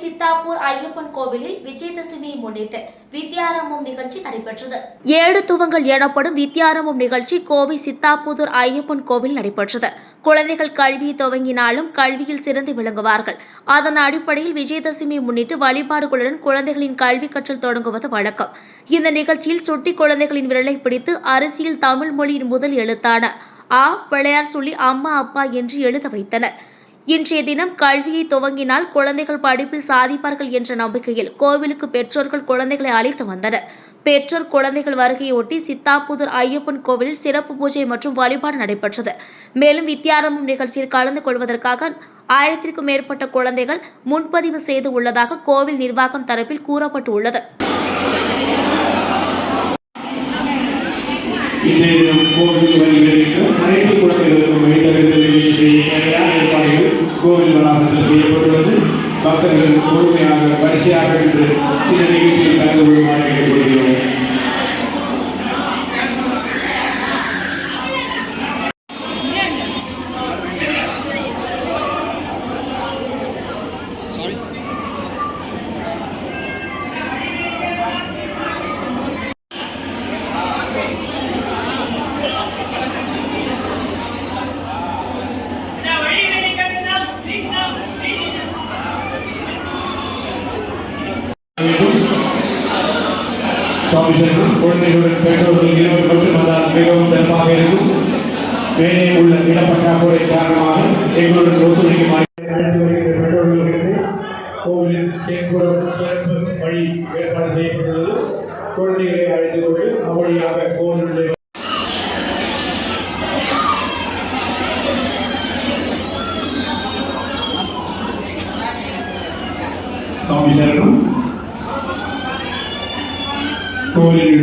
சித்தாப்பூர் ஐயப்பன் கோவிலில் விஜயதசமியை முன்னிட்டு வித்யாரம்பம் நிகழ்ச்சி நடைபெற்றது. 7 துவங்கள் எனப்படும் வித்யாரம்பம் நிகழ்ச்சி கோவை சித்தாப்பூர் ஐயப்பன் கோவில் நடைபெற்றது. குழந்தைகள் கல்வியை துவங்கினாலும் கல்வியில் சிறந்து விளங்குவார்கள். அதன் அடிப்படையில் விஜயதசமியை முன்னிட்டு வழிபாடுகளுடன் குழந்தைகளின் கல்வி கற்றல் தொடங்குவது வழக்கம். இந்த நிகழ்ச்சியில் சுட்டி குழந்தைகளின் விரலை பிடித்து அரிசியில் தமிழ் மொழியின் முதல் எழுத்தான ஆ பிள்ளையார் சொல்லி அம்மா அப்பா என்று எழுத வைத்தனர். இன்றைய தினம் கல்வியை துவங்கினால் குழந்தைகள் படிப்பில் சாதிப்பார்கள் என்ற நம்பிக்கையில் கோவிலுக்கு பெற்றோர்கள் குழந்தைகளை அழைத்து வந்தனர். பெற்றோர் குழந்தைகள் வருகையொட்டி சித்தாப்பூர் ஐயப்பன் கோவிலில் சிறப்பு பூஜை மற்றும் வழிபாடு நடைபெற்றது. மேலும் வித்யாரம்பம் நிகழ்ச்சியில் கலந்து கொள்வதற்காக 1000க்கும் மேற்பட்ட குழந்தைகள் முன்பதிவு செய்து உள்ளதாக கோவில் நிர்வாகம் தரப்பில் கூறப்பட்டுள்ளது. கோவில் வளாகத்தில் செய்யப்பட்டுள்ளது. பக்தர்கள் முழுமையாக வரிசையாக இன்று இந்த நிகழ்ச்சியில் கலந்து கொள்ளுமாறு கேட்டுக்கொள்கிறோம். குழந்தைகளுடன் பெற்றோர்கள் இருவர் மட்டும் வந்தால் மிகவும் சிறப்பாக இருக்கும். மேலே உள்ள இடப்பற்றாக்குறை காரணமாக எங்களுடன் ஒத்துழைக்குமாறு அழைத்து வருகின்ற பெற்றோர்களுக்கு கோவிலில் சிறப்பு வழி ஏற்பாடு செய்யப்பட்டுள்ளது. குழந்தைகளை அழைத்துக் கொண்டு அவ்வழியாக கோவிலுடைய கோவிலில்